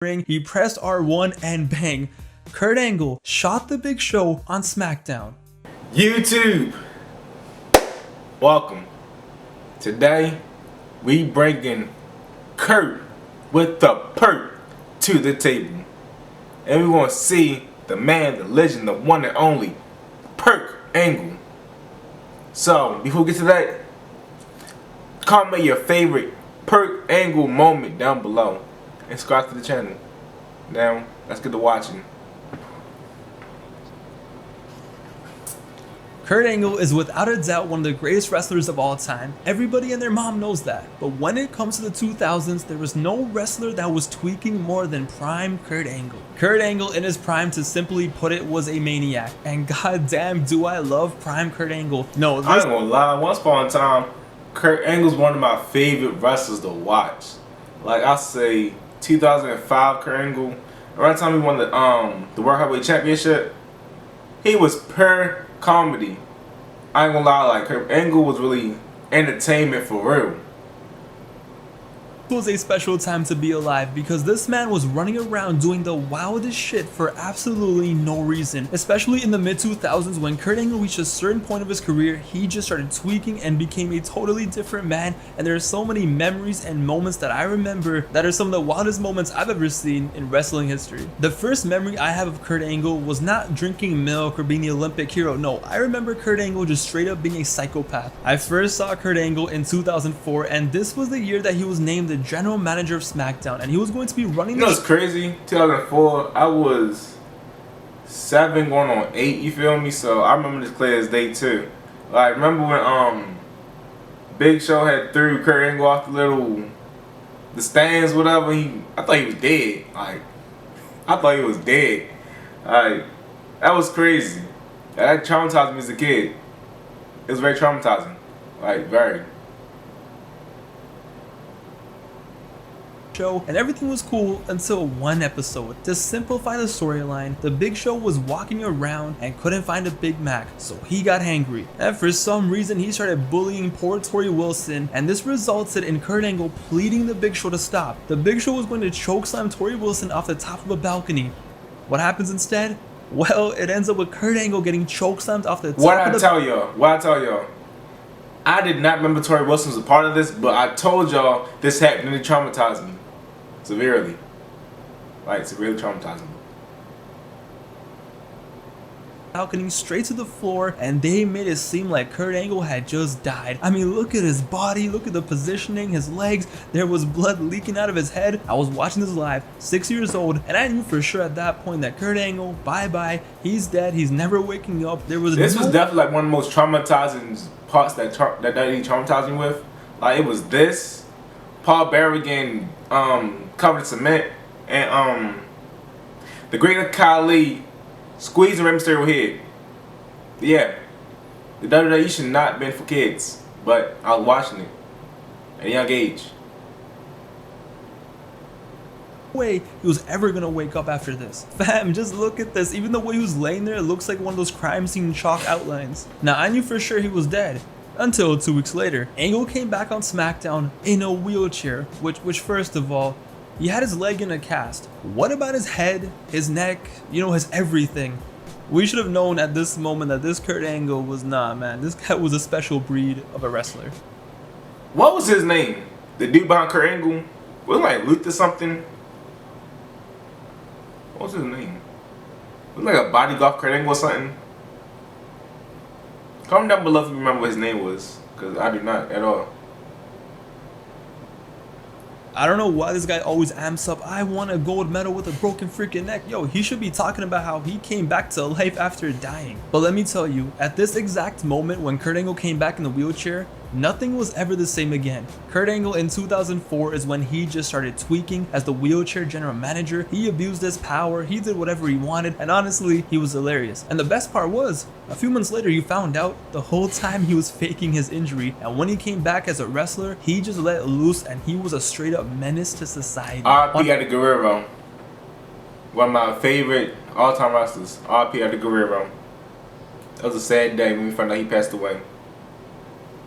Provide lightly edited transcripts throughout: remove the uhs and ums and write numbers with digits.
ring, he pressed R1 and bang, Kurt Angle shot the Big Show on SmackDown. YouTube, welcome. Today, we bringing Kurt with the Perc to the table. And we want to see the man, the legend, the one and only Perc Angle. So, before we get to that, comment your favorite Perc Angle moment down below. And subscribe to the channel. Now, let's get to watching. Kurt Angle is without a doubt one of the greatest wrestlers of all time. Everybody and their mom knows that. But when it comes to the 2000s, there was no wrestler that was tweaking more than prime Kurt Angle. Kurt Angle in his prime, to simply put it, was a maniac. And goddamn do I love prime Kurt Angle. No, I ain't gonna lie, once upon a time, Kurt Angle's one of my favorite wrestlers to watch. Like I say, 2005 Kurt Angle, around the time he won the World Heavyweight Championship, he was pure comedy. I ain't gonna lie, like Kurt Angle was really entertainment for real. It was a special time to be alive because this man was running around doing the wildest shit for absolutely no reason. Especially in the mid-2000s when Kurt Angle reached a certain point of his career, he just started tweaking and became a totally different man. And there are so many memories and moments that I remember that are some of the wildest moments I've ever seen in wrestling history. The first memory I have of Kurt Angle was not drinking milk or being the Olympic hero. No, I remember Kurt Angle just straight up being a psychopath. I first saw Kurt Angle in 2004, and this was the year that he was named the general manager of SmackDown, and he was going to be running. You know what's crazy? 2004, I was 7 going on 8, you feel me? So I remember this clear as day too. Like, remember when Big Show had threw Kurt Angle off the stands, whatever, I thought he was dead. Like, I thought he was dead. Like, that was crazy. That traumatized me as a kid. It was very traumatizing. Like, very. And everything was cool until one episode. To simplify the storyline, the Big Show was walking around and couldn't find a Big Mac, so he got hangry. And for some reason, he started bullying poor Tori Wilson, and this resulted in Kurt Angle pleading the Big Show to stop. The Big Show was going to chokeslam Tori Wilson off the top of a balcony. What happens instead? Well, it ends up with Kurt Angle getting chokeslammed off the top of the... What I tell y'all? I did not remember Tori Wilson was a part of this, but I told y'all this happened and it traumatized me. Severely. Like, severely traumatizing. Balcony straight to the floor, and they made it seem like Kurt Angle had just died. I mean, look at his body, look at the positioning, his legs, there was blood leaking out of his head. I was watching this live, 6 years old, and I knew for sure at that point that Kurt Angle, bye-bye, he's dead, he's never waking up. This was definitely like one of the most traumatizing parts that he traumatized me with. Like, it was this, Paul Bearer getting covered in cement, and the Great Khali squeezing Rey Mysterio head. Yeah, the WWE should not have been for kids, but I was watching it at a young age. No way he was ever gonna wake up after this. Fam, just look at this. Even the way he was laying there, it looks like one of those crime scene chalk outlines. Now, I knew for sure he was dead. Until 2 weeks later, Angle came back on SmackDown in a wheelchair, which first of all, he had his leg in a cast. What about his head, his neck, you know, his everything? We should have known at this moment that this Kurt Angle was not, man. This guy was a special breed of a wrestler. What was his name? The dude behind Kurt Angle? Was it like Luther something? What was his name? Was it like a bodyguard Kurt Angle or something? Comment down below if you remember what his name was, because I do not at all. I don't know why this guy always amps up, I want a gold medal with a broken freaking neck. Yo, he should be talking about how he came back to life after dying. But let me tell you, at this exact moment when Kurt Angle came back in the wheelchair, nothing was ever the same again. Kurt Angle in 2004 is when he just started tweaking as the wheelchair general manager. He abused his power, he did whatever he wanted, and honestly, he was hilarious. And the best part was, a few months later you found out the whole time he was faking his injury, and when he came back as a wrestler, he just let loose and he was a straight up menace to society. R.I.P. Eddie Guerrero. One of my favorite all-time wrestlers. R.I.P. Eddie Guerrero. That was a sad day when we found out he passed away.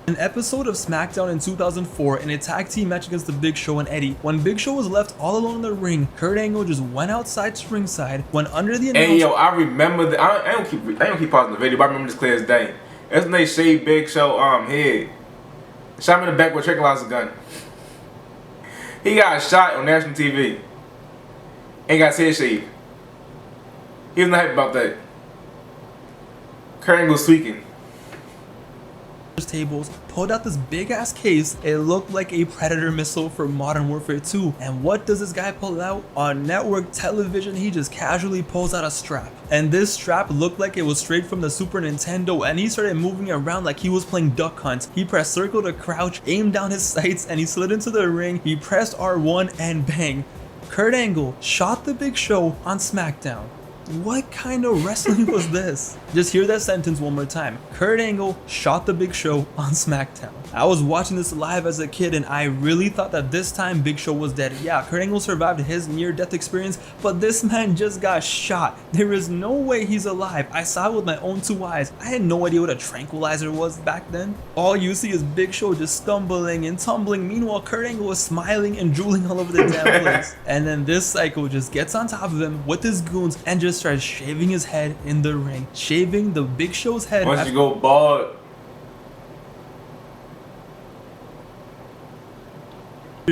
An episode of SmackDown in 2004 in a tag team match against the Big Show and Eddie. When Big Show was left all alone in the ring, Kurt Angle just went outside to ringside, went under the announce. Hey yo, I remember that. I don't keep pausing the video, but I remember this clear as day. That's when they shaved Big Show head. Shot him in the back with a tranquilizer gun. He got shot on national TV. Ain't got his head shaved. He was not happy about that. Kurt Angle's tweaking. Tables, pulled out this big ass case. It looked like a Predator missile for Modern Warfare 2. And what does this guy pull out? On network television, he just casually pulls out a strap. And this strap looked like it was straight from the Super Nintendo, and he started moving around like he was playing Duck Hunt. He pressed circle to crouch, aimed down his sights, and he slid into the ring. He pressed R1 and bang. Kurt Angle shot the Big Show on SmackDown. What kind of wrestling was this? Just hear that sentence one more time. Kurt Angle shot the Big Show on SmackDown. I was watching this live as a kid and I really thought that this time Big Show was dead. Yeah, Kurt Angle survived his near-death experience, but this man just got shot. There is no way he's alive. I saw it with my own 2 eyes. I had no idea what a tranquilizer was back then. All you see is Big Show just stumbling and tumbling. Meanwhile, Kurt Angle was smiling and drooling all over the damn place. And then this psycho just gets on top of him with his goons and just starts shaving his head in the ring. Shaving the Big Show's head. Once you go bald.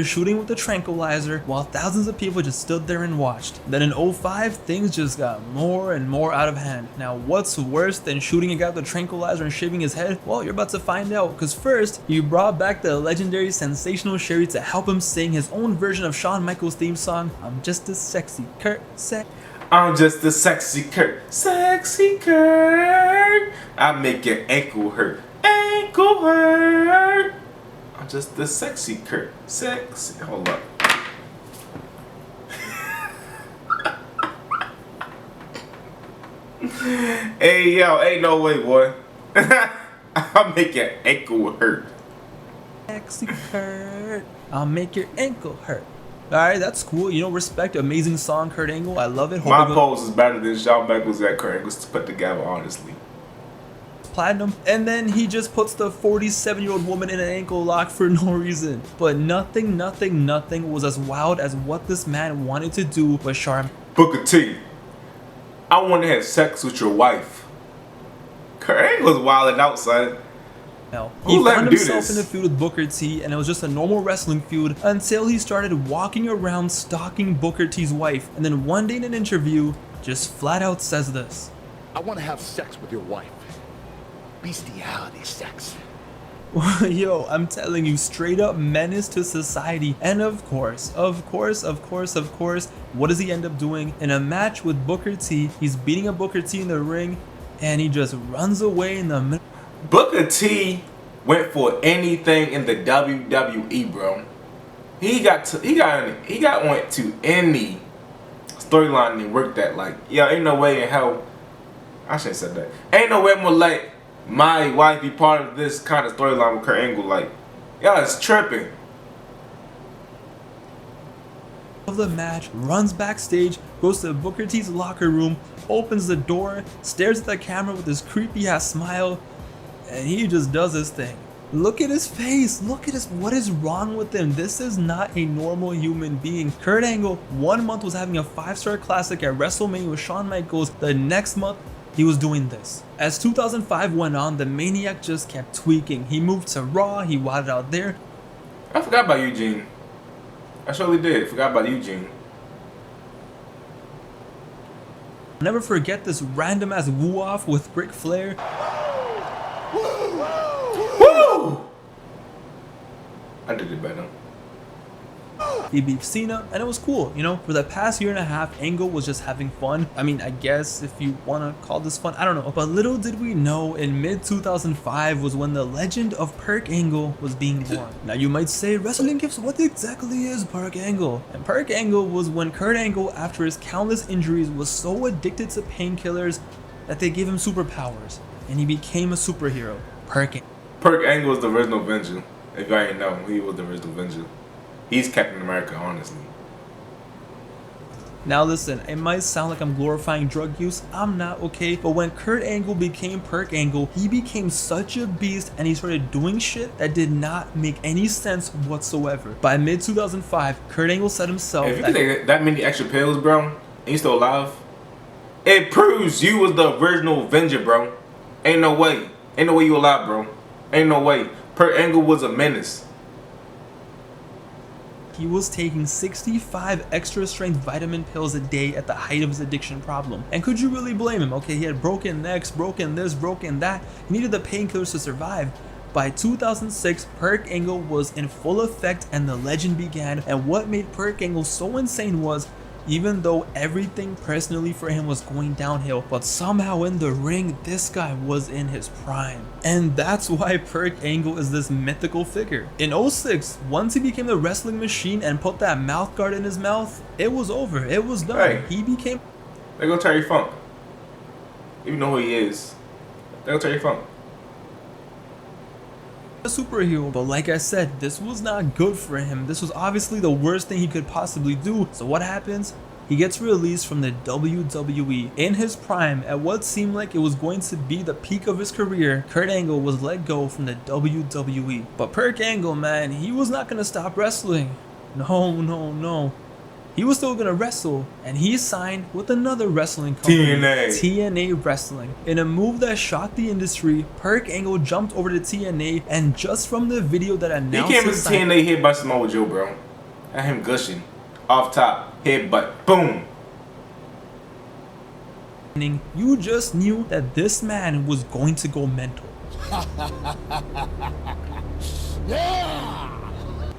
Shooting with the tranquilizer while thousands of people just stood there and watched. Then in 05, things just got more and more out of hand. Now what's worse than shooting a guy with a tranquilizer and shaving his head? Well, you're about to find out, because first, he brought back the legendary Sensational Sherry to help him sing his own version of Shawn Michaels' theme song, I'm Just a Sexy Kurt. I'm just a sexy Kurt. Sexy Kurt. I make your ankle hurt. Ankle hurt. I'm just the sexy Kurt. Sexy. Hold up. Hey yo, ain't no way, boy. I'll make your ankle hurt. Sexy Kurt. I'll make your ankle hurt. Alright, that's cool. You know, respect. Amazing song, Kurt Angle. I love it. My pose is better than Shawn Michaels and Kurt Angle's put together, honestly. Platinum. And then he just puts the 47-year-old woman in an ankle lock for no reason. But nothing was as wild as what this man wanted to do with Shawn. Booker T, I want to have sex with your wife. Kurt Angle's wilding outside. No. He found himself in a feud with Booker T, and it was just a normal wrestling feud until he started walking around stalking Booker T's wife. And then one day in an interview, just flat out says this. I want to have sex with your wife. Bestiality sex. Yo, I'm telling you, straight up menace to society. And of course, what does he end up doing? In a match with Booker T, he's beating up Booker T in the ring, and he just runs away in the middle. Booker T went for anything in the WWE, bro. He went to any storyline and worked that. Like, yo, ain't no way in hell. I shouldn't have said that. Ain't no way I'm gonna let my wife be part of this kind of storyline with Kurt Angle. Like, y'all is tripping. Of the match, runs backstage, goes to Booker T's locker room, opens the door, stares at the camera with his creepy ass smile, and he just does his thing. Look at his face. Look at what is wrong with him? This is not a normal human being. Kurt Angle, 1 month was having a 5-star classic at WrestleMania with Shawn Michaels. The next month, he was doing this. As 2005 went on, the Maniac just kept tweaking. He moved to Raw, he wilded out there. I forgot about Eugene. I surely did. Forgot about Eugene. I'll never forget this random ass woo-off with Ric Flair. Woo! I did it better. He beat Cena, and it was cool. You know, for the past year and a half, Angle was just having fun. I mean, I guess if you want to call this fun, I don't know. But little did we know, in mid-2005 was when the legend of Perc Angle was being born. Now you might say, WrestlinGifs, what exactly is Perc Angle? And Perc Angle was when Kurt Angle, after his countless injuries, was so addicted to painkillers that they gave him superpowers, and he became a superhero. Perc Angle was the original Avenger. If y'all ain't know, he was the original Avenger. He's Captain America, honestly. Now listen, it might sound like I'm glorifying drug use, I'm not, okay? But when Kurt Angle became Perc Angle, he became such a beast and he started doing shit that did not make any sense whatsoever. By mid 2005, Kurt Angle said himself if you can take that many extra pills, bro, and you still alive, it proves you was the original Avenger, bro. Ain't no way. Ain't no way you alive, bro. Ain't no way. Perc Angle was a menace. he was taking 65 extra strength vitamin pills a day at the height of his addiction problem. And could you really blame him? Okay, he had broken necks, broken this, broken that. He needed the painkillers to survive. By 2006, Perc Angle was in full effect and the legend began. And what made Perc Angle so insane was, even though everything personally for him was going downhill, but somehow in the ring, this guy was in his prime. And that's why Perc Angle is this mythical figure. In 06, once he became the wrestling machine and put that mouth guard in his mouth, it was over, it was done. Hey. He became... There go Terry Funk. You know who he is. There go Terry Funk. a superhero. But like I said, this was not good for him. This was obviously the worst thing he could possibly do. So what happens? He gets released from the WWE. In his prime, at what seemed like it was going to be the peak of his career, Kurt Angle was let go from the WWE. But Perc Angle, man, he was not going to stop wrestling. No. He was still gonna wrestle, and he signed with another wrestling company, TNA Wrestling. In a move that shocked the industry, Perc Angle jumped over to TNA, and just from the video that announced he came with TNA hit by Samoa Joe, bro. At him gushing. Off top, headbutt, boom. You just knew that this man was going to go mental. Yeah!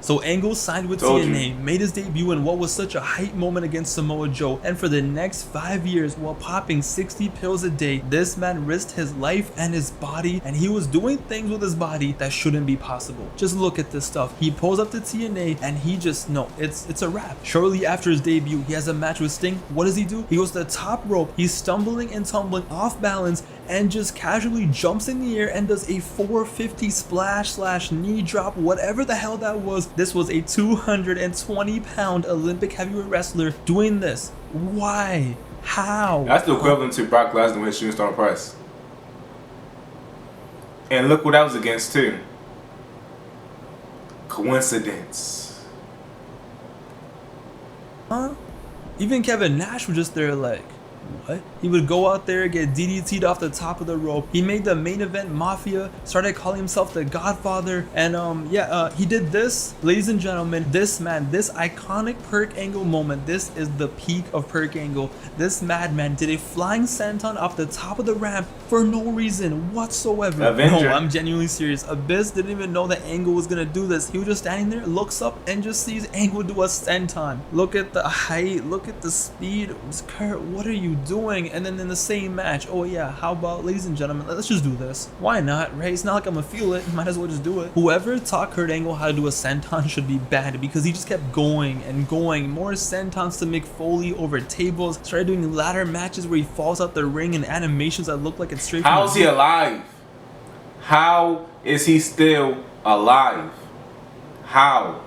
So Angle signed with TNA, made his debut in what was such a hype moment against Samoa Joe, and for the next 5 years, while popping 60 pills a day, this man risked his life and his body, and he was doing things with his body that shouldn't be possible. Just look at this stuff. He pulls up to TNA, and he just, no, it's a wrap. Shortly after his debut, he has a match with Sting. What does he do? He goes to the top rope, he's stumbling and tumbling off balance, and just casually jumps in the air and does a 450 splash / knee drop, whatever the hell that was. This was a 220-pound Olympic heavyweight wrestler doing this. Why? How? That's the equivalent to Brock Lesnar with Shooting Star Press. And look what that was against too. Coincidence. Huh? Even Kevin Nash was just there like, what? He would go out there, get DDT'd off the top of the rope. He made the main event Mafia, started calling himself the Godfather, and he did this. Ladies and gentlemen, this man, this iconic Perc Angle moment, this is the peak of Perc Angle. This madman did a flying senton off the top of the ramp for no reason whatsoever. Avenger. No, I'm genuinely serious. Abyss didn't even know that Angle was gonna do this. He was just standing there, looks up, and just sees Angle do a senton. Look at the height, look at the speed. Kurt, what are you doing? And then in the same match, oh yeah, how about, ladies and gentlemen, let's just do this. Why not, right? It's not like I'm gonna feel it, might as well just do it. Whoever taught Kurt Angle how to do a senton should be banned, because he just kept going and going. More sentons to Mick Foley over tables, started doing ladder matches where he falls out the ring and animations that look like it's straight from How is he alive? How is he still alive? How?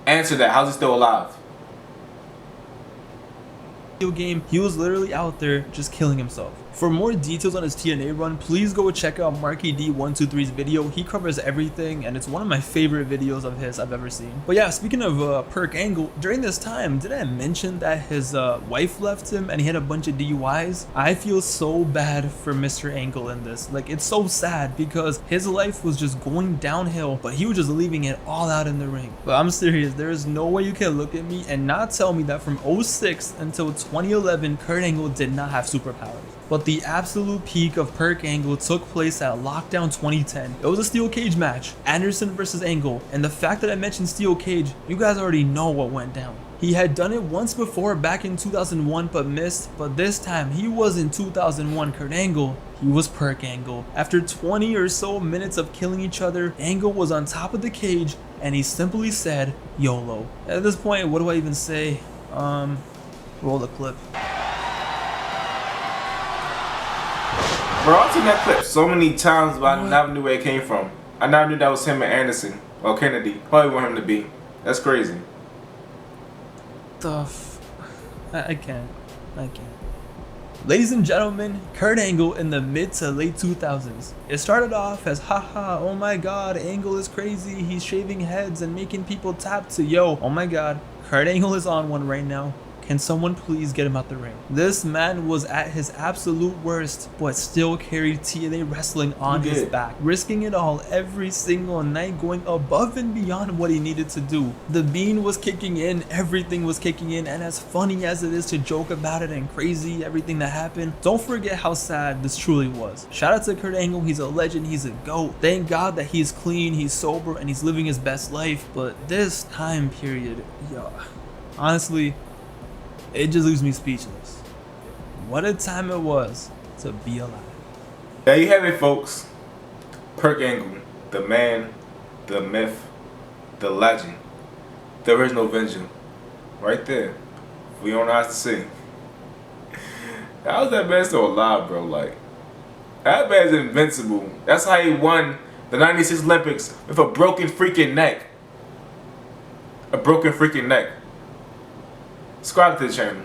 Answer that. How's he still alive? Game, he was literally out there just killing himself. For more details on his TNA run, please go check out Marky D123's video. He covers everything, and it's one of my favorite videos of his I've ever seen. But yeah, speaking of Perc Angle, during this time, did I mention that his wife left him and he had a bunch of DUIs? I feel so bad for Mr. Angle in this. Like, it's so sad because his life was just going downhill, but he was just leaving it all out in the ring. But I'm serious, there is no way you can look at me and not tell me that from 06 until 2011, Kurt Angle did not have superpowers. But the absolute peak of Perc Angle took place at Lockdown 2010. It was a steel cage match, Anderson versus Angle, and the fact that I mentioned steel cage, you guys already know what went down. He had done it once before back in 2001 but missed, but this time he was in 2001 Kurt Angle. He was Perc Angle. After 20 or so minutes of killing each other, Angle was on top of the cage and he simply said, YOLO. At this point, what do I even say? Roll the clip. Bro, I've seen that clip so many times, but I never knew where it came from. I never knew that was him and Anderson. Or Kennedy. Probably want him to be. That's crazy. I can't. I can't. Ladies and gentlemen, Kurt Angle in the mid to late 2000s. It started off as haha, oh my god, Angle is crazy, he's shaving heads and making people tap to yo, oh my god, Kurt Angle is on one right now. Can someone please get him out the ring? This man was at his absolute worst, but still carried TNA wrestling on his back, risking it all every single night, going above and beyond what he needed to do. The bean was kicking in, everything was kicking in, and as funny as it is to joke about it and crazy everything that happened, don't forget how sad this truly was. Shout out to Kurt Angle, he's a legend, he's a GOAT. Thank God that he's clean, he's sober, and he's living his best life, but this time period, yo, honestly, it just leaves me speechless. What a time it was to be alive. There you have it, folks. Perc Angle, the man, the myth, the legend, the original Avenger. Right there. We don't know how to see. How is that man still alive, bro? Like, that man's invincible. That's how he won the 96 Olympics with a broken freaking neck. A broken freaking neck. Subscribe to the channel.